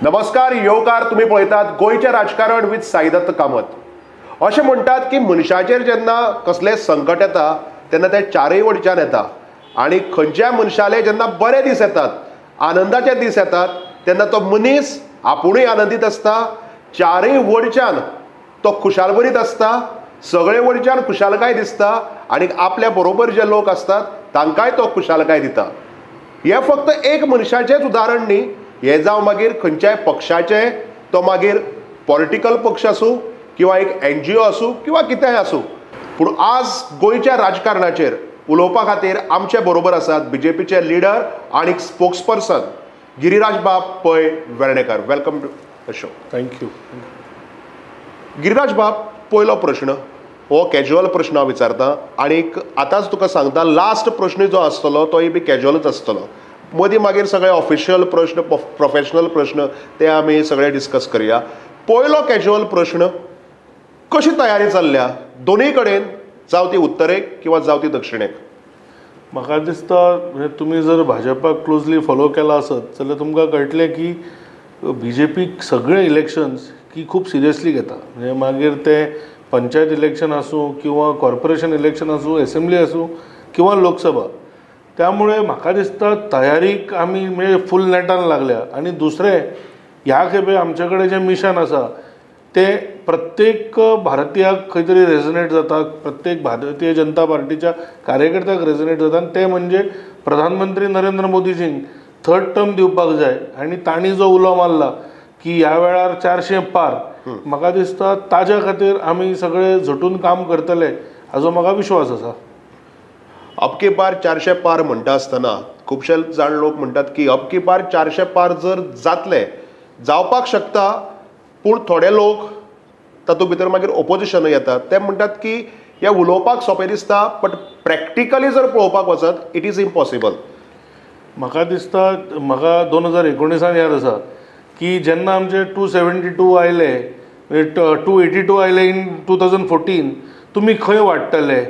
नमस्कार योकार तुम्ही पळयतात गोयचे राजकारण विथ साईदत्त कामत। अशें म्हणटात की मनशाचेर जेन्ना कसलें संकट येता तेन्ना ते चारय वटच्यान येता आनी खंयच्याय मनशाले जेन्ना बरे दीस येतात, आनंदाचे दीस येतात तेन्ना तो मनीस आपुणूय आनंदीत आसता, चारय वटच्यान तो खुशालभरीत आसता, सगळे वटच्यान खुशालकाय दिसता आनी आपल्या बरोबर जे लोक असतात तांकांय तो खुशालकाय दिता। हे फक्त एक मनशाचेंच उदाहरण न्ही, हे जावं मागीर खंयच्याय पक्षाचें, तो मागीर पॉलिटिकल पक्ष आसूं किंवा एक NGO आसूं किंवा कितेंय आसूं। पूण आज गोंयच्या राजकारणाचेर उलोवपा खातीर आमचे बरोबर आसात BJPचे लिडर आनी स्पोक्सपर्सन गिरीराज बाब Pai Vernekar. Welcome to the show. Thank you. Giriraj बाब, पयलो प्रश्न हो कॅज्युअल प्रश्न हांव विचारतां आनीक आतांच तुका सांगता लास्ट प्रश्न जो आसतलो तोय बी कॅज्युअलच आसतलो। मदीं मागीर सगळे ऑफिशियल प्रश्न, प्रोफेशनल प्रश्न ते आमी सगळे डिस्कस करया। पयलो कॅज्युअल प्रश्न, कशी तयारी चल्ल्या दोनूय कडेन, जावं ती उत्तरेक किंवा जावं ती दक्षिणेक? म्हाका दिसता म्हणजे तुमी जर भाजपाक क्लोजली फॉलो केला आसत जाल्यार तुमकां कळटलें की BJP सगळे इलेक्शन्स की खूब सिरियसली घेता। म्हणजे मागीर ते पंचायत इलेक्शन आसूं किंवा कॉर्पोरेशन इलेक्शन आसूं, असेंब्ली आसूं किंवा लोकसभा, त्यामुळे म्हाका दिसता तयारीक आमी म्हणजे फूल नेटान लागल्या। आनी दुसरें, ह्या खेपे आमचे कडेन जें मिशन आसा ते प्रत्येक भारतीयाक खंय तरी रेजोनेट जाता, प्रत्येक भारतीय जनता पार्टीच्या कार्यकर्त्याक रेजोनेट जाता, आनी तें म्हणजे प्रधानमंत्री नरेंद्र मोदीजींक थर्ड टर्म दिवपाक जाय। आनी तांणी जो उलो मारला की ह्या वेळार 400 पार, म्हाका दिसता ताज्या खातीर आमी सगळे झटून काम करतले हाजो म्हाका विश्वास आसा। अब की बार 400 पार म्हणटा आसतना खुबशे जाण लोक म्हणटात की अब की बार 400 पार जर जातले, जावपाक शकता, पूण थोडे लोक तातूंत भितर मागीर ओपोजिशनूय येतात, ते म्हणटात की हे उलोवपाक सोंपें दिसता बट प्रॅक्टिकली जर पळोवपाक वचत इट इज इम्पॉसिबल। म्हाका दिसता, म्हाका 2019 याद आसा की जेन्ना आमचे 272 आयले, 282 आयले इन 2014, तुमी खंय वाडटले,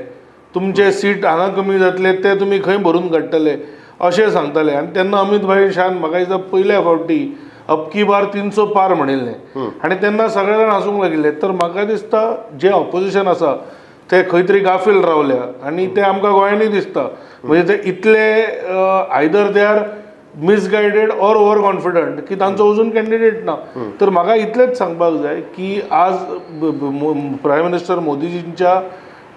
तुमचे सीट हांगा कमी जातले ते तुमी खंय भरून काडटले अशें सांगताले। आनी तेन्ना अमित भाई शान म्हाका दिसता पयल्या फावटी अब की बार 300 पार म्हणिल्लें आनी तेन्ना सगळे जाण हांसूंक लागिल्ले। तर म्हाका दिसता जे ऑपोजिशन आसा ते खंय तरी गाफील रावल्या आनी ते आमकां गोंयांनी दिसता। म्हणजे ते इतले either they are misguided or overconfident की तांचो अजून कॅन्डिडेट ना। तर म्हाका इतलेंच सांगपाक जाय की आज प्रायम मिनिस्टर मोदीजींच्या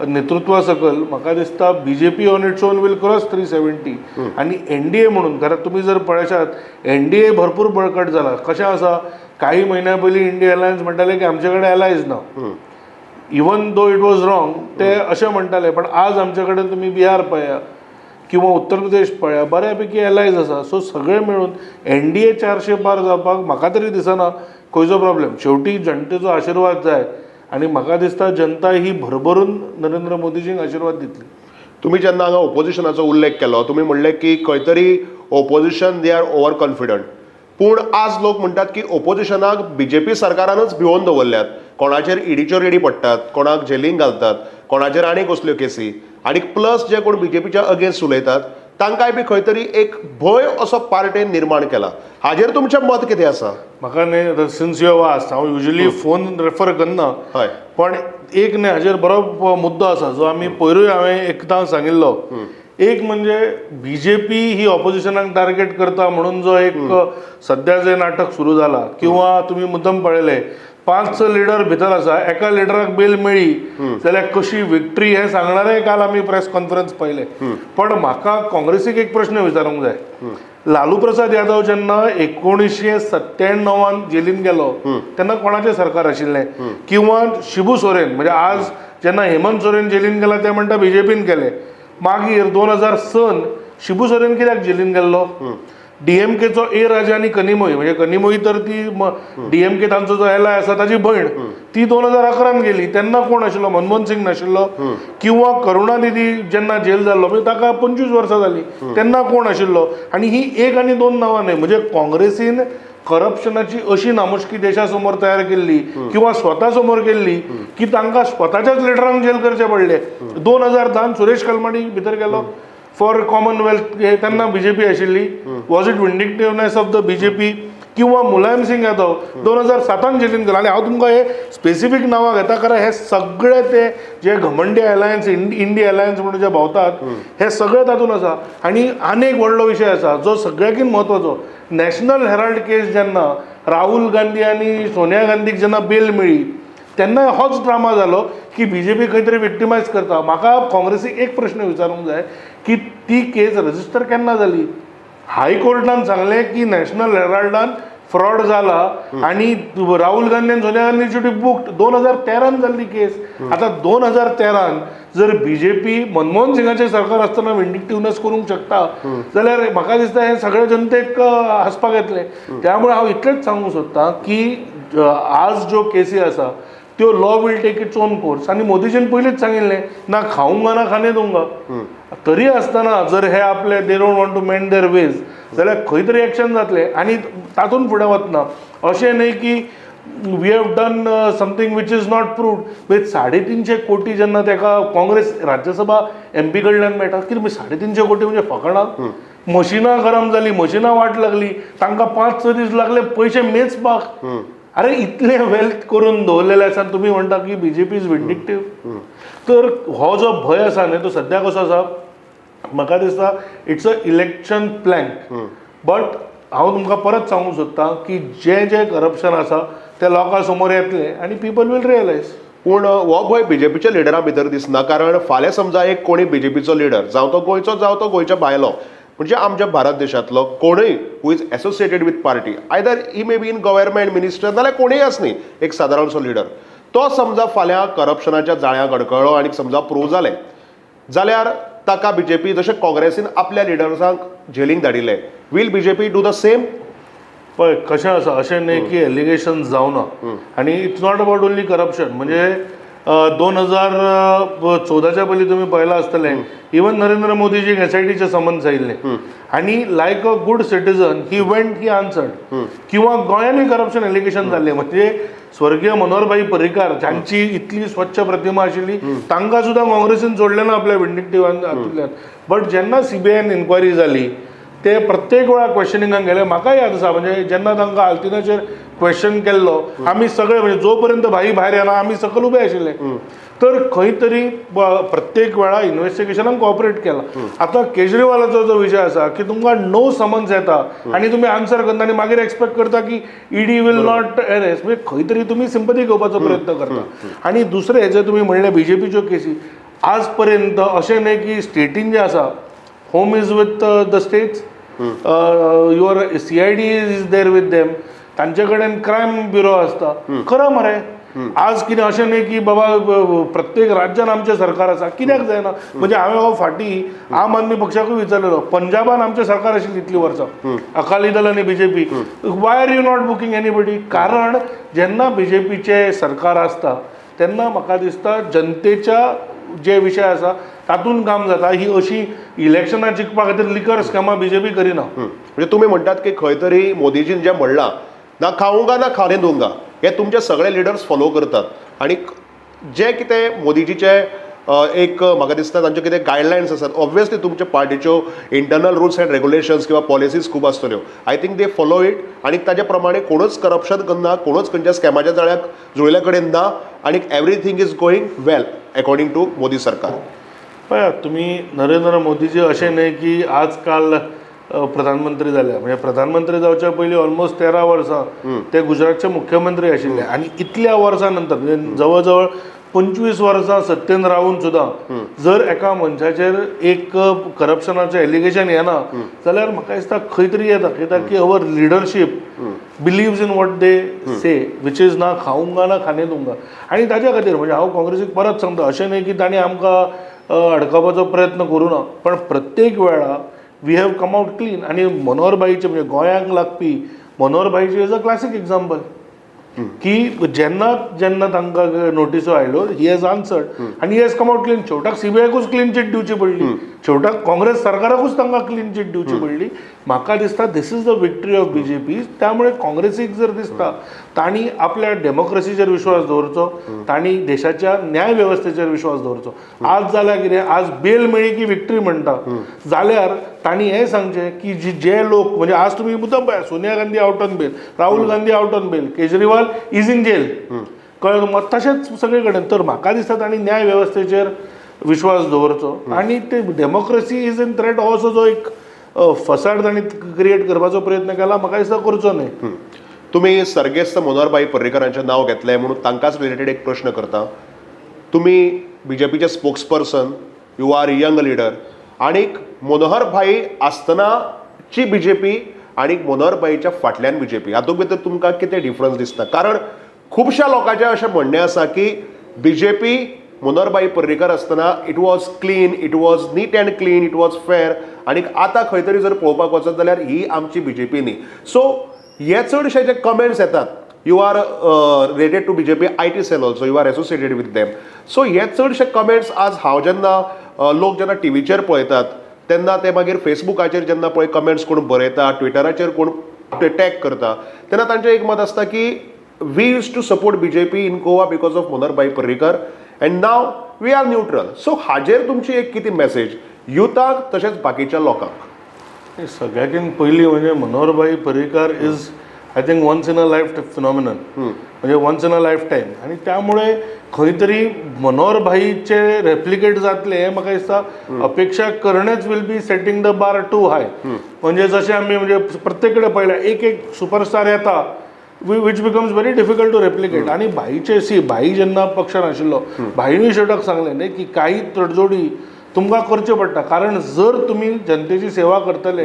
नेतृत्वा सकल म्हाका दिसता BJP on its own will cross 370 आनी NDA म्हणून, कारण तुमी जर पळयशात NDA भरपूर बळकट जाला। कशें आसा, काही म्हयन्या पयलीं इंडिया अलायन्स म्हणटाले की आमचे कडेन एलायज ना, even though it was wrong, ते अशें म्हणटाले, पण आज आमचे कडेन तुमी बिहार पळया किंवा उत्तर प्रदेश पळया, बऱ्यापैकी एलायज आसा। सो सगळे मेळून NDA 400 पार जावपाक म्हाका तरी दिसना खंयचो प्रॉब्लेम। शेवटी जनतेचो आशिर्वाद जाय आनी म्हाका दिसता जनता ही भरभरून नरेंद्र मोदीजींक आशिर्वाद दितली। तुम्ही जेन्ना हांगा ओपोजिशनाचो उल्लेख केलो, तुम्ही म्हणलें की खंय तरी opposition they are over confident, पूण आज लोक म्हणटात की ओपोजिशनाक BJP सरकारानच भिवोन दवरल्यात। कोणाचेर ईडीच्यो रेडी पडटात, कोणाक जेलींत घालतात, कोणाचेर आनी कसल्यो केसी, आनी प्लस जे कोण BJPच्या अगेन्स्ट उलयतात तांकांय बी खंय तरी एक भंय असो पार्टेन निर्माण केला। हाजेर तुमचें मत कितें आसा? म्हाका न्ही, सिन्स यू वास्ट, हांव युजली फोन रेफर करना, हय, पण एक न्ही हाजेर बरो मुद्दो आसा जो आमी पयरूय हांवें एकदां सांगिल्लो। एक म्हणजे BJP ही ऑपोजिशनाक टार्गेट करता म्हणून जो एक सध्या जे नाटक सुरू जाला, किंवा तुमी मुद्दम पळयले 5 लिडर भितर आसा, एका लिडराक बेल मेळ्ळी जाल्यार कशी विक्ट्री हें सांगणारे काल आमी प्रेस कॉन्फरन्स पळयले। पण म्हाका काँग्रेसीक एक प्रश्न विचारूंक जाय, लालू प्रसाद यादव जेन्ना 1997 जेलीन गेलो तेन्ना कोणाचें सरकार आशिल्लें? किंवा शिबू सोरेन, म्हणजे आज जेन्ना हेमंत सोरेन जेलीन गेला ते म्हणटा BJPन केलें। मागीर 2006 शिबू सोरेन कित्याक जेलीन गेल्लो? DMKचो A राजा आनी कनिमोई, म्हणजे कनिमोई तर ती DMK तांचो जो एलाय आसा ताची भयण, ती 2011 गेली, तेन्ना कोण आशिल्लो? मनमोहन सिंग नाशिल्लो? किंवा करुणानिधी जेन्ना जेल जाल्लो, म्हणजे ताका 25 वर्सां जाली, तेन्ना कोण आशिल्लो? आनी ही एक आनी दोन नांवां न्हय, म्हणजे काँग्रेसीन करप्शनाची अशी नामुष्की देशासमोर तयार केल्ली किंवा स्वता समोर केल्ली की तांकां स्वताच्याच लिडरांक जेल करचे पडले। 2010 सुरेश कलमाडी भितर गेलो फॉर कॉमनवेल्थ, तेन्ना BJP आशिल्ली। Was it vindictiveness of the BJP किंवा मुलायम सिंग यादव 2007 जेलीन गेला. आणि हांव तुमकां हे स्पेसिफीक नांवां घेता कारण हे सगळे ते जे घमंडी अलायन्स इंडी अलायन्स म्हणून जे भोंवतात हे सगळे तातूंत आसा. आनी एक व्हडलो विशय आसा जो सगळ्याकीन म्हत्वाचो. नॅशनल हेराल्ड केस जेन्ना राहुल गांधी आनी सोनिया गांधीक जेन्ना बेल मेळ्ळी तेन्ना होच ड्रामा जालो की बीजेपी खंय तरी विक्टिमायज करता. म्हाका काँग्रेसीक एक प्रश्न विचारूंक जाय की ती केस रजिस्टर केन्ना जाली. हायकोर्टान सांगलें की नॅशनल हेराल्डान फ्रॉड जाला आणि राहुल गांधी आणि Sonia Gandhi should be booked. 2013 जाल्ली केस. आता 2013 जर बीजेपी मनमोहन सिंगाचें सरकार आसतना विंडिक्टिवनेस करूंक शकता जाल्यार म्हाका दिसता हें सगळे जनतेक हांसपाक येतलें. त्यामुळे हांव इतलेंच सांगूंक सोदतां की आज ज्यो केसी आसा त्यो law will take its own course. आणि मोदीजीन पयलींच सांगिल्लें ना खाऊंगा ना खाणे दूंगा. तरी आसतना जर हे आपले they don't want to mend their ways जाल्यार खंय तरी एक्शन जातलें आणि तातूंत फुडें वतना. अशें न्हय की we have done something which is not proved. 350 कोटी जेन्ना ताका काँग्रेस राज्यसभा MP कडल्यान मेळटा कितें 350 कोटी म्हणजे फकाणां. मशिनां गरम जाली, मशिनां वाट लागली, तांकां 5-6 दीस लागले पयशे मेचपाक. अरे इतले वेल्थ करून दवरलेले आसा तुमी म्हणटा की बीजेपी इज विंडिक्टीव. तर हो जो भंय आसा न्हय तो सद्या कसो आसा म्हाका दिसता it's a election plank. But हांव तुमकां परत सांगूंक सोदतां की जे करप्शन आसा ते लोकां समोर येतलें आनी पीपल वील रियलायज. पूण हो भंय बीजेपीच्या लिडरा भितर दिसना. कारण फाल्यां समजा एक कोणी बीजेपीचो लिडर जावं तो गोंयचो जावं तो गोंयच्या भायलो म्हणजे आमच्या भारत देशांतलो कोणूय who is associated with party either he may be in government minister नाल्यार कोणूय आसनी एक सादारणसो लिडर तो समजा फाल्यां करप्शनाच्या जाळ्याक अडकळ्ळो आनी समजा प्रूव जालें जाल्यार ताका बीजेपी जशें काँग्रेसीन आपल्या लिडर्सांक जेलींक धाडिल्ले will BJP do the same. पळय कशें आसा अशें न्हय की एलिगेशन जावना. आनी it's not about only corruption. म्हणजे 2014 पयलीं तुमी पळयलां आसतलें इवन नरेंद्र मोदीजीक SITचे समन्स आयिल्ले आनी like a good citizen he answered. किंवा गोंयांतूय करप्शन एलिगेशन जाल्लें. म्हणजे स्वर्गीय मनोहरभाई पर्रीकार जांची इतली स्वच्छ प्रतिमा आशिल्ली तांकां सुद्दां काँग्रेसीन सोडलें ना आपल्या विंडिक्टिव्हान हातूंतल्यान. बट जेन्ना CBIन इन्क्वायरी जाली ते प्रत्येक वेळा क्वेश्चनिंगाक गेले. म्हाका याद आसा म्हणजे जेन्ना तांकां आल्तिनाचेर क्वेश्चन केल्लो आमी सगळे म्हणजे जो पर्यंत भाई भायर येना आमी सकयल उबे आशिल्ले. तर खंय तरी प्रत्येक वेळा इन्व्हेस्टिगेशनाक कॉपरेट केला. आता केजरीवालाचो जो विशय आसा की तुमकां नो समन्स येता आनी तुमी आन्सर करता आनी मागीर एक्सपेक्ट करता की ED वील नॉट अरेस्ट. म्हणजे खंय तरी तुमी सिंपथी घेवपाचो प्रयत्न करता. आनी दुसरें जे तुमी म्हणले बीजेपीच्यो केसी आज पर्यंत अशें न्हय की स्टेटीन जे आसा home is with the states your CID is there with them. तांचे कडेन क्रायम ब्युरो आसता. खरं मरे आज कितें अशें न्हय की बाबा प्रत्येक राज्यान आमचें सरकार आसा कित्याक जायना. म्हणजे हांवें हो फाटीं आम आदमी पक्षाकूय विचारलेलो पंजाबान आमचें सरकार आशिल्लें इतलीं वर्सां अकाली दल आनी BJP why are you not booking anybody. कारण जेन्ना BJPचें सरकार आसता तेन्ना म्हाका दिसता जनतेच्या जे विशय आसा तातूंत काम जाता. ही अशी इलेक्शनां जिखपा खातीर लिकर स्कॅमां BJP करिना. म्हणजे तुम्ही म्हणटात की खंय तरी मोदीजीन जें म्हणलां ना खाऊंगा ना खाणे दूंगा हे तुमचे सगळे लिडर्स फॉलो करतात. आणि जे कितें मोदीजीचे एक म्हाका दिसता तांचे कितें गायडलायन्स आसात ऑब्वियसली तुमच्या पार्टीच्यो इंटरनल रुल्स एंड रेग्युलेशन्स किंवा पॉलिसीज खूब आसतल्यो. I think they follow it आनी ताजे प्रमाणे कोणूच करप्शन करना कोणूच खंयच्या स्कॅमाच्या जाळ्याक जुळिल्ले कडेन ना आनी everything is going well according to Modi सरकार. पळयात तुमी नरेंद्र मोदीजी अशें न्हय की आजकाल प्रधानमंत्री जाल्या. म्हणजे प्रधानमंत्री जावच्या पयलीं ऑलमोस्ट 13 वर्सां ते गुजरातचे मुख्यमंत्री आशिल्ले. आनी इतल्या वर्सां नंतर म्हणजे जवळ जवळ 25 वर्सां सत्तेन रावून सुद्दां जर एका मनशाचेर एक करप्शनाचें एलिगेशन येना जाल्यार म्हाका दिसता खंय तरी येता. कित्याक की our leadership believes in what they say which is ना खाऊंगा ना खाणे दूंगा. आनी ताच्या खातीर म्हणजे हांव काँग्रेसीक परत सांगता अशें न्हय की तांणी आमकां अडकपाचो प्रयत्न करूं ना. पण प्रत्येक वेळा we have come out clean. आनी मनोहरभाईचे म्हणजे गोंयांक लागपी मनोहरभाईचे इज अ क्लासीक एग्जाम्पल की जेन्ना तांकां नोटिसो आयल्यो ही हॅज आन्सर्ड आनी he has come out clean. शेवटाक CBIकूच क्लीन चीट दिवची पडली. शेवटाक काँग्रेस सरकाराकूच तांकां क्लीन चीट दिवची पडली. म्हाका दिसता this is the victory of BJP. त्यामुळे काँग्रेसीक जर दिसता तांणी आपल्या डेमोक्रेसीचेर विश्वास दवरचो, तांणी देशाच्या न्याय वेवस्थेचेर विश्वास दवरचो. आज जाल्यार कितें, आज बेल मेळ्ळी की विक्ट्री म्हणटा जाल्यार तांणी हें सांगचें की जे लोक, म्हणजे आज तुमी मुद्दम पळया, Sonia Gandhi out on bail, Rahul Gandhi out on bail, Kejriwal is in jail, कळ्ळें. मग तशेंच सगळे कडेन. तर म्हाका दिसता तांणी न्याय वेवस्थेचेर विश्वास दवरचो आणि ते डेमोक्रेसी इज इन थ्रेट हो जो एक फसाड तांणी क्रिएट करपाचो प्रयत्न केला, म्हाका दिसता करचो न्हय. तुम्ही सर्गेस्त मनोहरभाई पर्रीकरांचें नांव घेतलें म्हणून तांकांच रिलेटेड एक प्रश्न करता. तुम्ही BJPचे spokesperson, you are young leader, आणीक मनोहरभाई आसतनाची BJP आणि मनोहरभाईच्या फाटल्यान BJP हातूंत भितर तुमकां कितें डिफरन्स दिसता? कारण खुबश्या लोकांचें अशें म्हणणें आसा की BJP मनोहरभाई पर्रीकर आसतना it was clean, it was neat and clean, it was fair, आणि आतां खंय तरी जर पळोवपाक वचत जाल्यार ही आमची BJP न्ही. सो हे चडशे जे कमेंट्स येतात, you are related to BJP IT cell also, you are associated with them. So हे चडशे कमेंट्स आज हांव जेन्ना लोक जेन्ना टीव्हीचेर पळयतात तेन्ना ते मागीर फेसबुकाचेर जेन्ना पळय कमेंट्स कोण बरयता, ट्विटराचेर कोण टॅग करता, तेन्ना तांचें एक मत आसता की we use to support BJP in Goa because of Manoharbhai Parrikar and now we are neutral. So हाजेर तुमची एक कितें मेसेज युथाक तशेंच बाकीच्या लोकांक? सगळ्याकीन पयलीं म्हणजे मनोहरभाई Parrikar is I think once in a life phenomenon, म्हणजे once in a life time. आणि त्यामुळे खंय तरी मनोहरभाईचे रेप्लिकेट जातले हें म्हाका दिसता अपेक्षा करणेच will be setting the bar too high. म्हणजे जशें आमी म्हणजे प्रत्येक कडेन पळयल्या एक सुपरस्टार येता which becomes very difficult to replicate. आणि भाईचे भाई जेन्ना पक्षान आशिल्लो, भाईनूय शेवटाक सांगलें न्ही की काही तडजोडी तुमकां करच्यो पडटा, कारण जर तुमी जनतेची सेवा करतले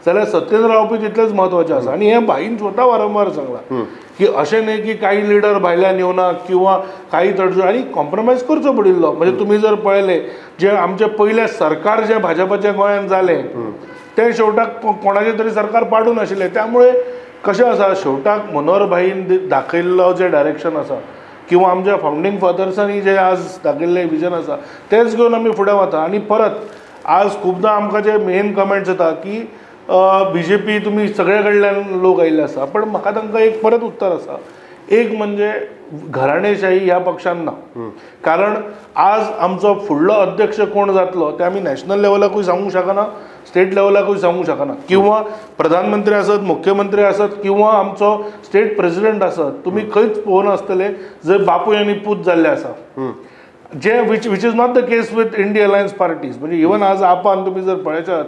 जाल्यार सत्तेन रावपी तितलेच म्हत्वाचें आसा. आणि हें भाईन स्वता वारंवार सांगलां की अशें न्ही की काही लिडर भायल्यान येवना किंवा काही तडजोड, आणि कॉम्प्रमायज करचो पडिल्लो. म्हणजे तुमी जर पळयलें जे आमचे पयले सरकार जे भाजपाच्या गोंयांत जालें तें शेवटाक कोणाचें तरी सरकार पाडून आशिल्लें. त्यामुळे कशें आसा, शेवटाक मनोहरभाईन दाखयल्लो जें डायरेक्शन आसा किंवा आमच्या फावंडींग फादर्सांनी जे आज दाखयल्लें विजन आसा तेंच घेवन आमी फुडें वता. आणि परत आज खुबदां आमकां जे मेन कमेंट्स येता की BJP तुमी सगळे कडल्यान लोक आयिल्ले आसा, पण म्हाका तांकां एक परत उत्तर आसा. एक म्हणजे घराणेशाही ह्या पक्षान ना. कारण आज आमचो फुडलो अध्यक्ष कोण जातलो तें आमी नॅशनल लेवलाकूय सांगूंक शकना, स्टेट लेवलाकूय सांगूंक शकना, किंवा प्रधानमंत्री आसत, मुख्यमंत्री आसत, किंवा आमचो स्टेट प्रेसिडेंट आसत, तुमी खंयच पळोवनासतले जर बापूय आनी पूत जाल्ले आसा, जे which is not the case with India alliance parties. म्हणजे इवन आज आपान तुमी जर पळयच्यात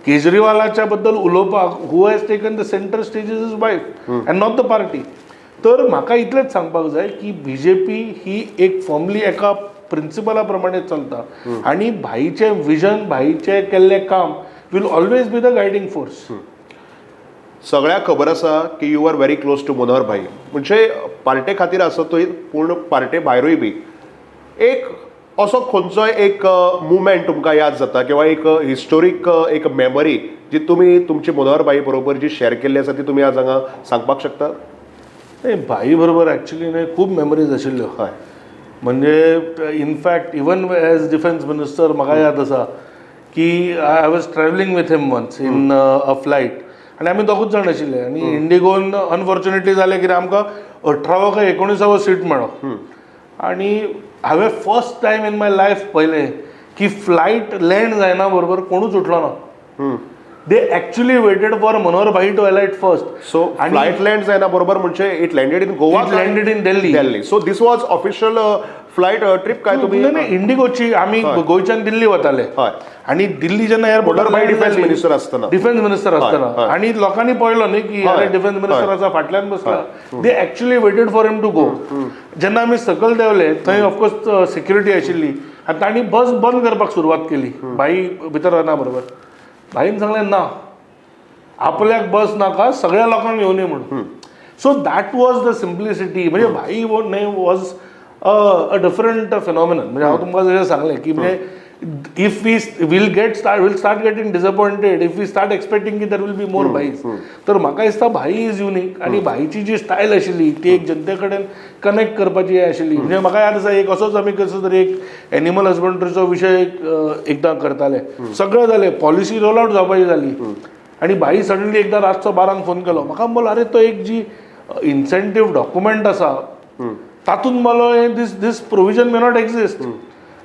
केजरीवालाच्या बद्दल उलोवपाक who has taken the centre stage is his wife and not the party. तर म्हाका इतलेंच सांगपाक जाय की BJP ही एक फॉर्मली एका प्रिंसिपला प्रमाणे चलता, आणि भाईचें विजन, भाईचें केल्लें काम will always be the guiding force. सगळ्यांक खबर आसा की you are very close to Manoharbhai. म्हणजे पार्टे खातीर आसतूय पूण पार्टे भायरूय बी एक असो खंयचोय एक मुवमेंट तुमकां याद जाता किंवा एक हिस्टोरीक एक मेमरी जी तुमी तुमची मनोहरभाई बरोबर जी शेअर केल्ली आसा ती तुमी आज हांगा सांगपाक शकता? भाई बरोबर ॲक्च्युली न्ही खूब मेमरीज आशिल्ल्यो. हय, म्हणजे in fact even as defence minister म्हाका याद आसा की I was travelling with him once in a flight, आणि आमी दोगूच जाण आशिल्ले. आणि इंडिगोन अनफॉर्च्युनेटली जालें कितें आमकां 18वा काय 19वा सीट मेळ्ळो. आणि हांवें first time in my life पळयलें की फ्लायट लँड जायना बरोबर कोणूच उठलो ना. They actually waited for Manoharbhai to alight first. So flight land जायना बरोबर म्हणजे it landed in Goa, it landed in Delhi. So this was official flight trip काय तुम्ही? नाही, इंडिगोची आमी गोंयच्यान दिल्ली वताले. आणि दिल्ली जेन्ना एअरपोर्टार डिफेन्स मिनिस्टर असताना आणि लोकांनी पळयलो न्ही की अरे डिफेन्स मिनिस्टर आसा फाटल्यान बसला. They actually waited for him to go. जेन्ना आमी सकयल देंवले थंय ऑफकोर्स सिक्युरिटी आशिल्ली, आनी तांणी बस बंद करपाक सुरवात केली भाई भितर रावना बरोबर. भाईन सांगलें ना, आपल्याक बस नाका, सगळ्या लोकांक येवं न्ही म्हणून. So that was the simplicity. म्हणजे भाई वॉज अ डिफरंट फिनॉमिनन. म्हणजे हांव तुमकां जशें सांगलें की म्हणजे if we will start getting disappointed if we start expecting की there will be more भाईज. तर म्हाका दिसता भाई इज युनिक आनी भाईची जी स्टायल आशिल्ली ती एक जनते कडेन कनेक्ट करपाची आशिल्ली. म्हणजे म्हाका याद आसा एक असोच आमी कसो तरी एक एनिमल हजबंड्रीचो विशय एकदां करताले. सगळें जालें, पॉलिसी रोल आउट जावपाची जाली आनी भाई सडनली एकदां रातचो 12 फोन केलो म्हाका. म्हणलो अरे तो एक जी इन्सेंटीव डॉक्युमेंट आसा तातूंत मला this provision may not exist.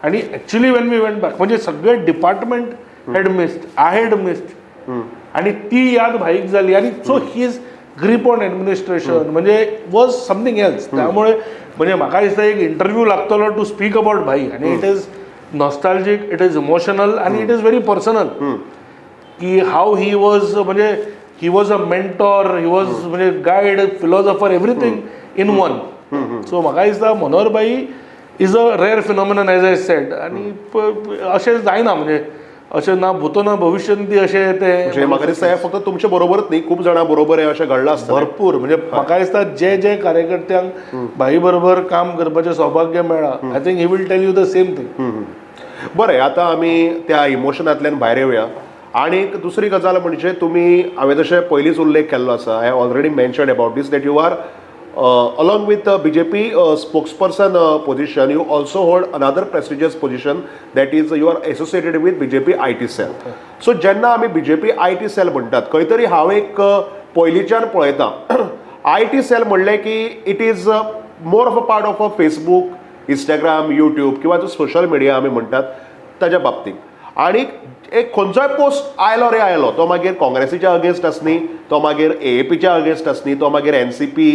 आणि actually when we went back म्हणजे सगळे department had missed, I had missed आणि ती याद भाईक झाली. आणि so his grip on administration म्हणजे वॉज समथिंग एल्स. त्यामुळे म्हणजे म्हाका दिसता एक इंटरव्यू लागतलो टू स्पीक अबाउट भाई आणि it is nostalgic, it is emotional आणि इट इज व्हेरी पर्सनल की हाऊ ही वॉज म्हणजे he was a mentor, he was म्हणजे guide, philosopher, everything in one. So म्हाका दिसता मनोहर भाई is a rare phenomenon as I said. आणि अशें जायना म्हणजे अशें ना भूतो ना भविष्यान ती अशें ते म्हाका दिसता फक्त तुमच्या बरोबरच न्ही खूब जाणां बरोबर अशें घडलां आसता भरपूर. म्हणजे म्हाका दिसता जे कार्यकर्त्यांक भाई बरोबर काम करपाचें सौभाग्य मेळ्ळा I think he will tell you the same thing. बरें, आतां आमी त्या इमोशनांतल्यान भायर येवया. आणि दुसरी गजाल म्हणजे तुमी हांवें जशें पयलींच उल्लेख केल्लो आसा, I already mention about this that you are along with BJP spokesperson position, you also hold another prestigious position, that is you are associated with BJP IT cell. So जेन्ना आमी BJP IT cell म्हणटात खंय तरी हांव एक पयलींच्यान पळयता IT cell म्हणलें की it is more of a part of a Facebook, Instagram, YouTube किंवा जो सोशल मिडिया आमी म्हणटात ताच्या बाबतींत. आणि एक खंयचोय पोस्ट आयलो रे आयलो, तो मागीर काँग्रेसीच्या अगेन्स्ट आसनी, तो मागीर AAPच्या अगेन्स्ट आसनी, तो मागीर NCP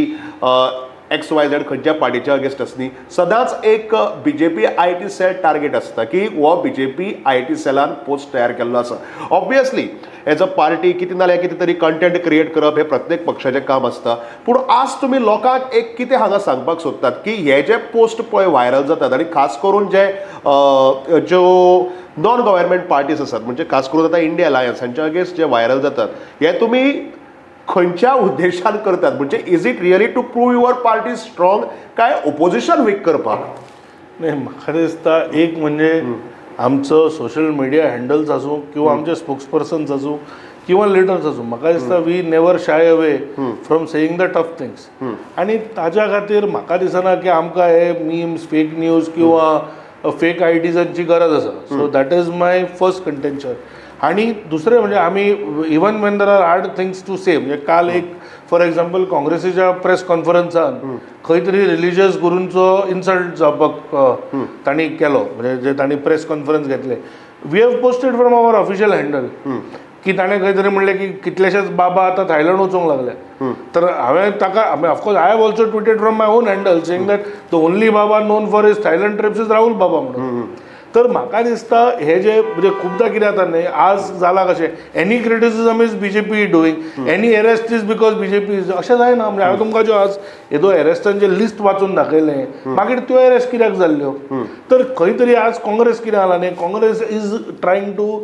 XYZ खंयच्या पार्टीच्या अगेन्स्ट आसनी, सदांच एक BJP IT सेल टार्गेट आसता की हो BJP IT सेलान पोस्ट तयार केल्लो आसा. ऑब्वियसली एज अ पार्टी कितें नाल्यार कितें तरी कंटेंट क्रिएट करप हे प्रत्येक पक्षाचें काम आसता. पूण आज तुमी लोकांक एक कितें हांगा सांगपाक सोदतात की हे जे पोस्ट पळय व्हायरल जातात आनी खास करून जे ज्यो नॉन गव्हर्मेंट पार्टीज आसात म्हणजे खास करून आतां इंडिया अलायन्स हांच्या अगेन्स्ट जे व्हायरल जातात हे तुमी खंयच्या उद्देशान करतात. म्हणजे is it really to prove your party strong काय ओपोजिशन वीक करपाक? नाही, म्हाका दिसता एक म्हणजे आमचं सोशल मिडिया हँडल्स आसूं किंवा आमचे स्पोक्सपर्सन्स आसूं किंवा लिडर्स आसूं, म्हाका दिसता we never shy away from saying the tough things. आनी ताज्या खातीर म्हाका दिसना की आमकां हे मीम्स, फेक न्यूज किंवा फेक आयडीजांची गरज आसा. So that is my first contention. आणि दुसरें म्हणजे आमी even when there are hard things to say, म्हणजे काल एक फॉर एक्झाम्पल काँग्रेसीच्या प्रेस कॉन्फरन्सान खंय तरी रिलिजियस गुरूंचो इन्सल्ट जावपाक तांणी केलो, म्हणजे जे तांणी प्रेस कॉन्फरन्स घेतले. We have posted from our official handle की ताणें खंय तरी म्हणलें की कितलेशेच बाबा आतां थायलंड वचूंक लागले. तर हांवें ताका of course I have also tweeted from my own handle saying that the only baba known for his Thailand trips is Rahul baba म्हणून. तर म्हाका दिसता हे जे म्हणजे खुबदां कितें जाता न्ही, आज जाला कशें any criticism is BJP doing, any arrest is because BJP is, अशें जायना. म्हणजे हांवें तुमकां ज्यो आज येदो अरेस्टांचें लिस्ट वाचून दाखयलें मागीर त्यो अरेस्ट कित्याक जाल्ल्यो. तर खंय तरी आज काँग्रेस कितें जालां न्ही, काँग्रेस इज ट्रायंग टू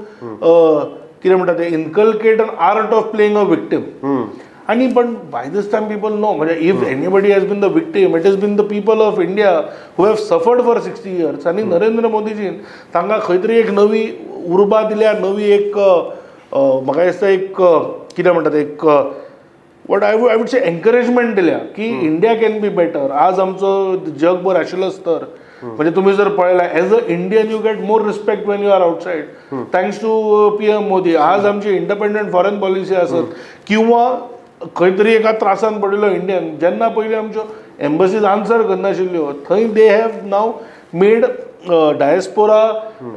कितें म्हणटा ते inculcate an art of playing a victim. आणि पण by this time people know, म्हणजे if anybody has been the victim it is been the people of India who have suffered for 60 years. आणि नरेंद्र मोदीजीन तांकां खंय तरी एक नवी उर्बा दिल्या, नवी एक म्हाका दिसता एक कितें म्हणटात एक what I would say encouragement दिल्या की इंडिया कॅन बी बेटर. आज आमचो जगभर आशिल्लो स्तर म्हणजे तुम्ही जर पळयला as a Indian you get more respect when you are outside thanks to PM Modi. आज आमची इंडिपेंडंट फॉरेन पॉलिसी आसत किंवा खंय तरी एका त्रासान पडिल्लो इंडियन, जेन्ना पयलीं आमच्यो एम्बसीज आन्सर करनाशिल्ल्यो, थंय they have now made diaspora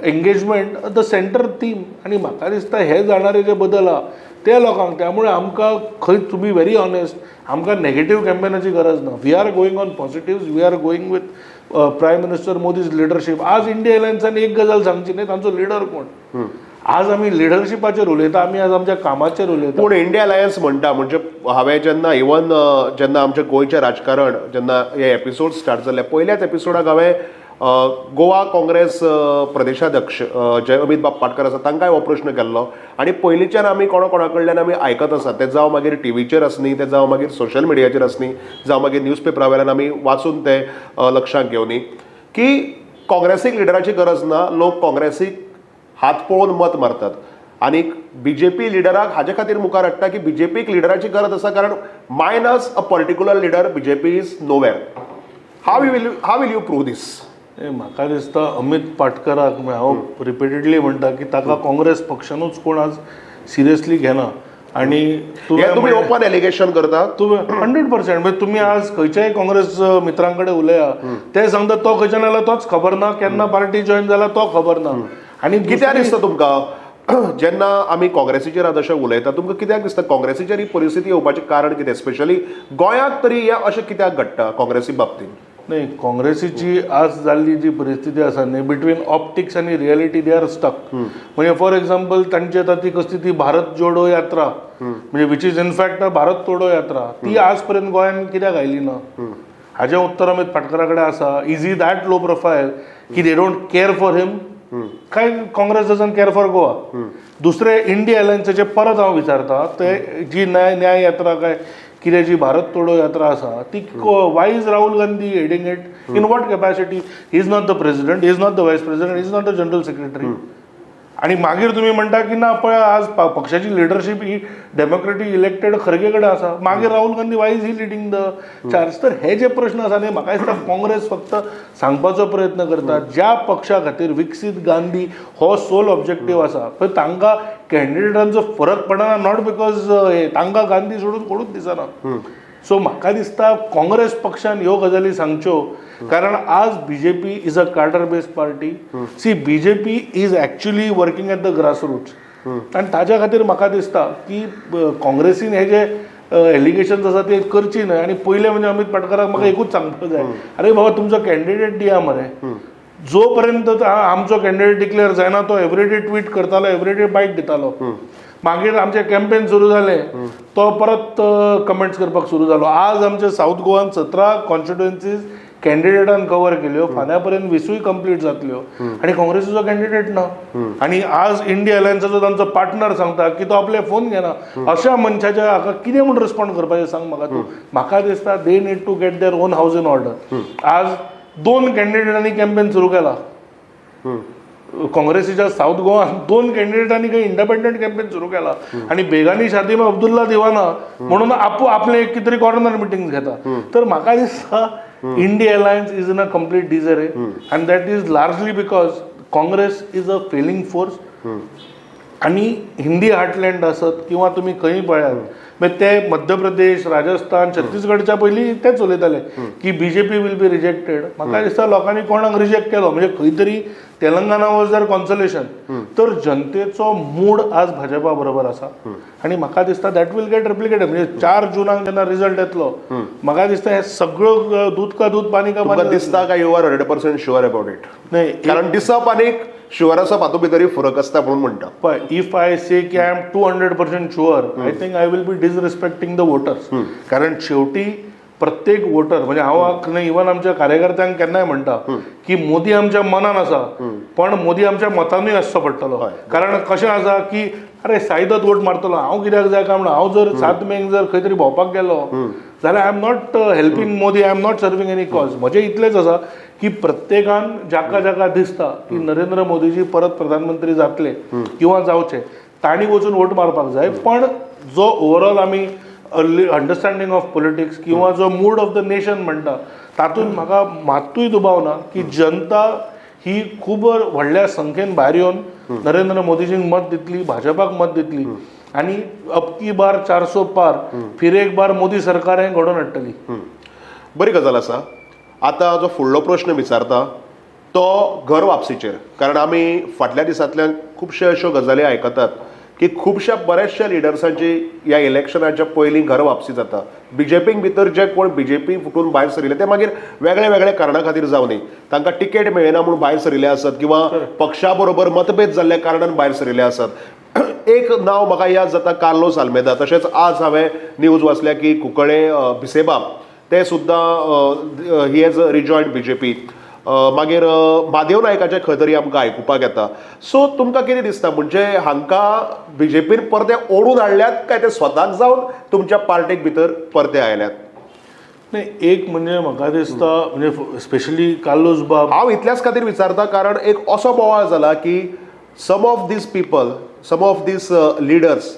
engagement the centre theme. आनी म्हाका दिसता हे जाणारे जे बदल आहा ते लोकांक, त्यामुळे आमकां खंय टू बी व्हेरी ऑनेस्ट आमकां नेगेटीव कॅम्पेनाची गरज ना. We are going on positives, we are going with prime minister Modi's leadership. आज इंडिया एलायन्सान एक गजाल सांगची न्ही, तांचो लिडर कोण. आज आमी लिडरशिपाचेर उलयता, आमी आज आमच्या कामाचेर उलयता. पूण इंडिया अलायन्स म्हणटा म्हणजे हांवें जेन्ना इवन जेन्ना आमचें गोंयचें राजकारण जेन्ना हे एपिसोड स्टार्ट जाल्ले पयल्याच एपिसोडाक हांवें गोवा काँग्रेस प्रदेशाध्यक्ष जे अमित बाब पाटकर आसा तांकांय हो प्रश्न केल्लो. आनी पयलींच्यान आमी कोणा कडल्यान आमी आयकत आसात, ते जावं मागीर टीव्हीचेर आसनी, ते जावं मागीर सोशल मिडियाचेर आसनी, जावं मागीर न्यूजपेपरा वेल्यान आमी वाचून ते लक्षांत घेवनी की काँग्रेसीक लिडराची गरज ना, लोक काँग्रेसीक हात पळोवन मत मारतात आणि बीजेपी लिडराक हाजे खातीर मुखार हाडटा की बीजेपीक लिडराची गरज आसा कारण minus a particular leader BJP is nowhere. How will you prove this? म्हाका दिसता अमित पाटकराक हांव रिपिटेडली म्हणटा की ताका काँग्रेस पक्षानूच कोण आज सिरियसली घेना आणि हे तुम्ही ओपन एलिगेशन करता? तुम्ही 100% म्हणजे तुम्ही आज खंयच्याय काँग्रेस मित्रां कडेन उलया ते सांगता तो खंयच्यान आयला तोच खबर ना, केन्ना पार्टी जॉईन जाला तो खबर ना. आणि कित्याक दिसता तुमकां जेन्ना आमी काँग्रेसीचेर आज अशें उलयता तुमकां कित्याक दिसता काँग्रेसीचेर ही परिस्थिती येवपाचें कारण कितें? स्पेशली गोंयांत तरी हें अशें कित्याक घडटा काँग्रेसी बाबतींत? नाही, काँग्रेसीची आज जाल्ली जी परिस्थिती आसा न्ही बिटवीन ऑप्टिक्स आनी रियलिटी दे आर स्टक. म्हणजे फॉर एक्झाम्पल तांची आतां ती कसली ती भारत जोडो यात्रा म्हणजे विच इज इनफॅक्ट भारत तोडो यात्रा ती आज पर्यंत गोंयान कित्याक आयली ना? हाजें उत्तर अमित पाटकरा कडेन आसा. Is he that low profile की दे डोंट केअर फॉर हिम? काय Congress doesn't care for Goa? दुसरे इंडिया अलायन्साचे परत हांव विचारता ते जी न्याय यात्रा काय कितें जी भारत तोडो यात्रा आसा ती why is Rahul Gandhi heading it? In what capacity? He is not the president, he is not the vice president, he is not the general secretary. आणि मागीर तुम्ही म्हणटा की ना पळय आज पक्षाची लिडरशीप ही डेमोक्रेटिक इलेक्टेड खरगे कडेन आसा, मागीर Rahul Gandhi why is he leading the charge? तर हे जे प्रश्न आसा न्ही म्हाका दिसता काँग्रेस फक्त सांगपाचो प्रयत्न करता ज्या पक्षा खातीर विकसीत गांधी हो सोल ऑब्जेक्टीव आसा पण तांकां कॅन्डिडेटांचो फरक पडना, नॉट बिकॉज तांकां गांधी सोडून कोणूच दिसना. सो म्हाका दिसता काँग्रेस पक्षान ह्यो गजाली सांगच्यो कारण आज BJP is a cadre based party. See BJP is actually working at the grassroots आनी ताच्या खातीर म्हाका दिसता की काँग्रेसीन हे जे एलिगेशन्स आसा ते करची न्हय. आनी पयलें म्हणजे अमित पाटकराक म्हाका एकूच सांगपाक जाय, अरे बाबा तुमचो कॅन्डिडेट दिया मरे. जो पर्यंत आमचो कॅन्डिडेट डिक्लेअर जायना तो एवरीडे ट्वीट करतालो, एवरीडे बायट दितालो. मागीर आमचे कॅम्पेन सुरू जाले तो परत कमेंट्स करपाक सुरू जालो. आज आमचे साऊथ गोवान 17 कॉन्स्टिट्युएन्सीज कॅन्डिडेटान कव्हर केल्यो, फाल्यां पर्यंत 20 कंप्लीट जातल्यो आनी काँग्रेसीचो कॅन्डिडेट ना. आनी आज इंडिया अलायन्साचो तांचो पार्टनर सांगता की तो आपले फोन घेना. अशा मनशाच्या हाका कितें म्हूण रिस्पॉन्ड करपाचें सांग म्हाका तूं? म्हाका दिसता they need to get their own house in order. आज 2 कॅन्डिडेटांनी कॅम्पेन सुरू केला काँग्रेसीच्या साऊथ गोवान. 2 कॅन्डिडेटांनी काही इंडिपेंडंट कॅम्पेन सुरू केला आणि बेगानी शादीम अब्दुल्ला दिवाना म्हणून आपले एक कितें तरी कॉर्नर मिटींग घेता. तर म्हाका दिसता India alliance is in a complete disarray and that is largely because Congress is a failing force. आणि हिंदी हार्टलँड आसत किंवा तुम्ही खंय पळयात म्हणजे ते मध्य प्रदेश, राजस्थान, छत्तीसगडच्या पयलीं तेच उलयताले की बीजेपी वील बी रिजेक्टेड. म्हाका दिसता लोकांनी कोणाक रिजेक्ट केलो म्हणजे खंय तरी तेलंगणा वॉज दॅर कॉन्सोलेशन. तर जनतेचो मूड आज भाजपा बरोबर आसा आणि म्हाका दिसता दॅट वील गेट रेप्लिकेटेड. म्हणजे 4 जुनाक जेन्ना रिजल्ट येतलो म्हाका दिसता हे सगळं दूध का दूध पाणी का पाणी. दिसता काय you are 100% sure about it? नाही, कारण दिसप आनीक शुअर आसप हातूंत भितर फरक आसता म्हणून म्हणटा. पळय, इफ आय से की I am 200% sure I think I will be disrespecting the voters. कारण शेवटी प्रत्येक वोटर म्हणजे हांव इवन आमच्या कार्यकर्त्यांक केन्नाय म्हणटा की मोदी आमच्या मनान आसा पण मोदी आमच्या मतानूय आसचो पडटलो. कारण कशें आसा की अरे सायदत वोट मारतलो हांव कित्याक जाय काय म्हणून. हांव जर 7 मेक जर खंय तरी भोंवपाक गेलो जाल्यार I am not helping Modi, I am not serving any cause. म्हजें इतलेंच आसा की प्रत्येकान जाका दिसता की नरेंद्र मोदीजी परत प्रधानमंत्री जातले किंवा जावचे तांणी वचून वोट मारपाक जाय. पण जो ओवरऑल आमी अंडरस्टँडिंग ऑफ पॉलिटिक्स किंवा जो मूड ऑफ द नेशन म्हणटा तातूंत म्हाका मात्तूय दुबाव ना की जनता ही खूब व्हडल्या संख्येन भायर येवन नरेंद्र मोदीजींक मत दितली, भाजपाक मत दितली आणि अबकी बार 400 पार फिर एक बार मोदी सरकार हें घडोवन हाडटली. बरी गजाल आसा. आतां जो फुडलो प्रश्न विचारता तो घर वापसीचेर. कारण आमी फाटल्या दिसांतल्यान खुबश्यो अश्यो गजाली आयकतात की खुबश्या बऱ्याचशा लिडर्सांची ह्या इलेक्शनाच्या पयलीं घर वापसी जाता. बीजेपीक भितर जे कोण बीजेपी फुटून भायर सरिल्ले ते मागीर वेगळे वेगळे कारणां खातीर जावं न्ही. तांकां तिकेट मेळना म्हणून भायर सरिल्ले आसत किंवा पक्षा बरोबर मतभेद जाल्ल्या कारणान भायर सरिल्ले आसत. एक नांव म्हाका याद जाता कार्लोस आल्मेदा. तशेंच आज हांवें न्यूज वाचल्या की कुंकळे भिसेबाब ते सुद्दां ही हॅज रिजॉयन्ड बीजेपी. मागीर महादेव नायकाचे खंय तरी आमकां आयकुपाक येता. सो तुमकां कितें दिसता म्हणजे हांकां बीजेपीन परते ओडून हाडल्यात काय ते स्वताक जावन तुमच्या पार्टेक भितर परते आयल्यात? नाही, एक म्हणजे म्हाका दिसता म्हणजे स्पेशली कार्लोस बाब. हांव इतल्याच खातीर विचारता कारण एक असो बोवाळ जाला की some of these people, some of these leaders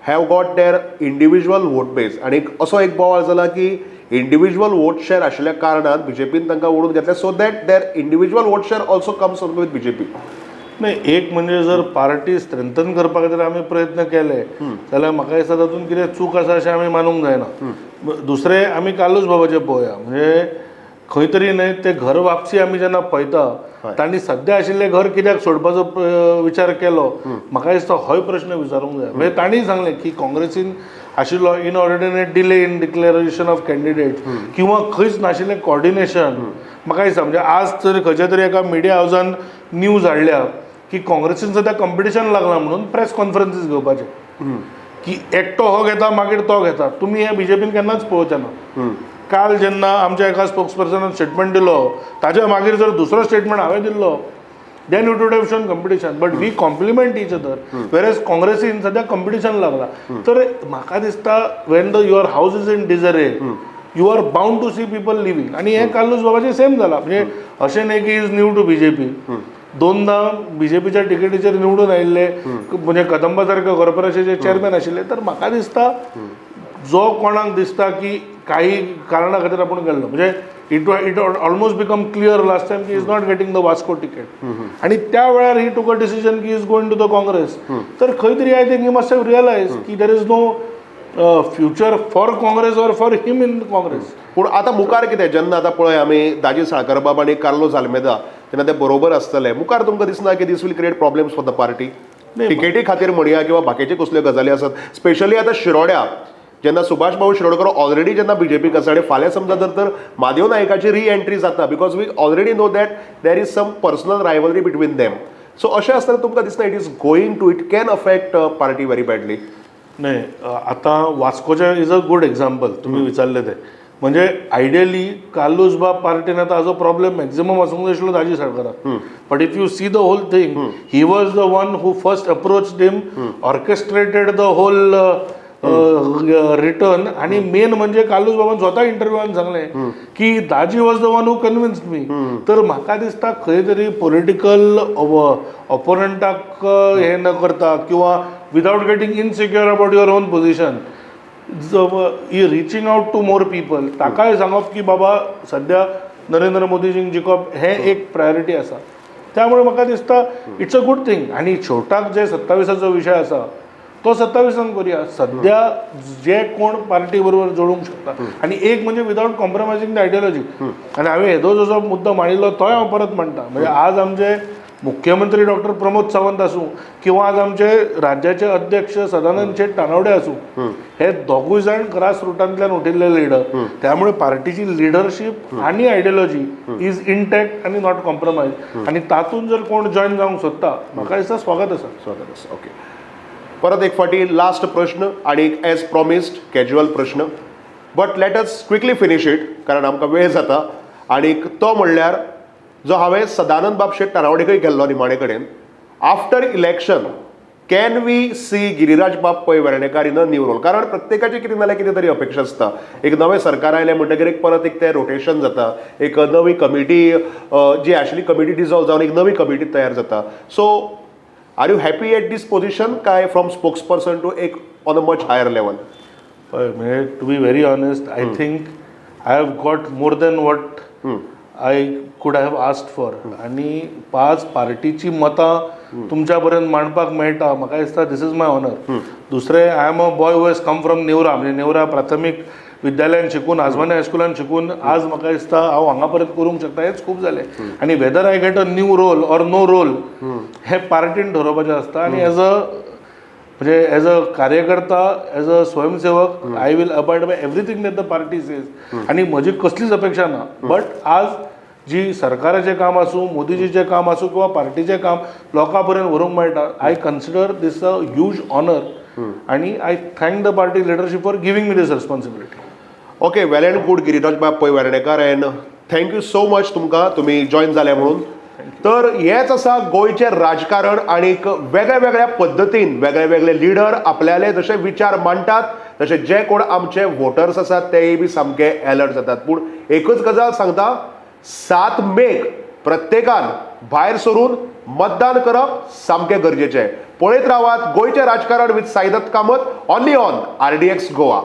have got their individual vote base. आणि असो एक बोवाळ जाला की इंडिव्हिज्युअल वोट शेअर आशिल्ल्या कारणान बीजेपीन तांकां ओडून घेतले so that there individual vote share also comes with BJP. नाही, एक म्हणजे जर पार्टी स्ट्रेंथन करपा खातीर आमी प्रयत्न केले जाल्यार म्हाका दिसता तातूंत कितें चूक आसा अशें आमी मानूंक जायना. दुसरें आमी कालूच बाबाचें पळोवया, म्हणजे खंय तरी न्हय ते घर वापसी आमी जेन्ना पळयता तांणी सद्या आशिल्लें घर कित्याक सोडपाचो विचार केलो, म्हाका दिसता होय प्रश्न विचारूंक जाय. म्हणजे तांणी सांगलें की काँग्रेसीन आशिल्लो inordinate delay in declaration of candidate किंवा खंयच नाशिल्लें कॉर्डिनेशन. म्हाका दिसता म्हणजे आज तर खंयच्या तरी एका मिडिया हावजान न्यूज हाडल्या की काँग्रेसीन सद्या कंपिटिशन लागला म्हणून प्रेस कॉन्फरन्सीस घेवपाचे की एकटो हो घेता मागीर तो घेता. तुमी हे बीजेपीन केन्नाच पळोवचे ना. काल जेन्ना आमच्या एका स्पोक्सपर्सनान स्टेटमेंट दिलो ताच्या मागीर जर दुसरो स्टेटमेंट हांवें दिल्लो then it would have shown competition, but we complement each other, whereas काँग्रेसीन सध्या कंपिटिशन लागला. तर म्हाका दिसता when your house is in disarray, you are bound to see people leaving. आणि हे कालूच बाबाचें सेम जाला. म्हणजे अशें न्हय की इज न्यू टू बीजेपी. दोनदा बीजेपीच्या तिकेटीचेर निवडून आयिल्ले, म्हणजे कदंबा सारके कॉर्पोरेशनचे चेअरमॅन आशिल्ले. तर म्हाका दिसता जो कोणाक दिसता की काही कारणां खातीर आपूण गेल्लो, म्हणजे it almost become clear last time की is not getting the Vasco ticket. आणि त्या वेळार ही टूक अ डिसिजन की is going to the Congress. तर खंय तरी I think he must have realise की there is no future for Congress or for him in Congress. पूण आतां मुखार कितें, जेन्ना आतां पळय आमी दाजी साळकर बाब आनी कार्लोस आल्मेदा तेन्ना ते बरोबर आसतले, मुखार तुमकां दिसना की this will create problems for the party? तिकेटी खातीर म्हणया किंवा बाकीचे कसल्यो गजाली आसात, स्पेशली आतां शिरोड्या जेन्ना सुभाष भाऊ शिरोडकर ऑलरेडी जेन्ना बीजेपीक आसा आणि फाल्यां समजा तर महादेव नायकाची री एंट्री जाता because we already know that there is some personal rivalry between them. So अशें आसतना तुमकां दिसना it is going to it can affect party very badly? नाही, आता वास्कोचे इज अ गुड एक्झाम्पल तुम्ही विचारले ते. म्हणजे आयडियली कालूस बाब पार्टीन आता हाजो प्रॉब्लेम मॅक्झिमम आसूंक जाय आशिल्लो दाजी साळकाराक. But if you see the whole thing, he was the one who first approached him, orchestrated the whole return. आणि मेन म्हणजे कालूस बाबान स्वता इंटरव्यूआन सांगलें की Daji was the one who convinced me. तर म्हाका दिसता खंय तरी पॉलिटिकल ऑपोनंटाक हे न करता किंवा without getting insecure about your own position, reaching out to more people, ताकाय सांगप की बाबा सध्या नरेंद्र मोदीजींक जिखप हे एक प्रायोरिटी आसा. त्यामुळे म्हाका दिसता इट्स अ गुड थिंग. आणि शेवटाक जे 27 विशय आसा तो 27 करूया. सध्या जे कोण पार्टी बरोबर जोडूंक शकता, आणि एक म्हणजे विदाउट कॉम्प्रमायझिंग द आयडियोलॉजी. आणि हांवें येदो जसो मुद्दो मांडिल्लो तोय हांव परत म्हणटा. म्हणजे आज आमचे मुख्यमंत्री डॉक्टर प्रमोद सावंत आसूं किंवा आज आमचे राज्याचे अध्यक्ष सदानंद शेट तानावडे आसूं, हे दोगूय जाण ग्रास रुटांतल्यान उठिल्ले लिडर. त्यामुळे पार्टीची लिडरशीप आणि आयडियोलॉजी इज इंटॅक्ट आणि नॉट कॉम्प्रमायज. आणि तातूंत जर कोण जॉईन जावंक सोदता म्हाका दिसता स्वागत आसा. ओके, परत एक फाटी लास्ट प्रश्न आणि एज प्रॉमिस्ड कॅज्युअल प्रश्न, but let us quickly finish it कारण आमकां वेळ जाता. आणि तो म्हणल्यार जो हांवें सदानंद बाब शेट तानावडेकय केल्लो निमाणे कडेन, after election can we see Giriraj Bab Pai Vernekar in a new role? कारण प्रत्येकाची कितें नाल्यार कितें तरी अपेक्षा आसता. एक नवें सरकार आयलें म्हणटकीर एक परत एक तें रोटेशन जाता, एक नवी कमिटी जी आशिल्ली कमिटी डिजॉल्व जावन एक नवी कमिटी तयार जाता. So are you happy at this position काय फ्रॉम स्पोक्स पर्सन टू एक on a much higher level? म्हणजे to be very honest, I think I have got more than what I could have asked for. आणि 5 पार्टीची मतां तुमच्या पर्यंत मांडपाक मेळटा, म्हाका दिसता दिस इज माय ऑनर. दुसरें, I am a boy who has come from Neura, म्हणजे नेवरा प्राथमीक विद्यालयान शिकून, आजमाने हायस्कुलान शिकून आज म्हाका दिसता हांव हांगा पर्यंत करूंक शकता, हेच खूब जालें. आणि whether I get a new role or no role हे पार्टीन ठरोवपाचें आसता. आणि एज अ कार्यकर्ता, एज अ स्वयंसेवक, I will abide by everything that the party says. आणि म्हजी कसलीच अपेक्षा ना. बट आज जी सरकाराचें काम आसूं, मोदीजीचें काम आसूं किंवा पार्टीचें काम लोकां पर्यंत व्हरूंक मेळटा, I consider this a huge honour. आणि I thank the party leadership for giving me this responsibility. Okay, well and good Giriraj Bab Pai Vernekar, and thank you so much तुमकां, तुमी जॉईन जाले म्हणून. तर हेच आसा गोंयचें राजकारण. आणि वेगळ्या वेगळ्या पद्दतीन वेगळे वेगळे लिडर आपल्याले जशे विचार मांडटात, तशे जे कोण आमचे वोटर्स आसात तेय बी सामके अलर्ट जातात. पूण एकूच गजाल सांगता, 7 मेक प्रत्येकान भायर सरून मतदान करप सामकें गरजेचें. पळयत रावात गोंयचें राजकारण with Saidatt Kamat only on RDX Goa.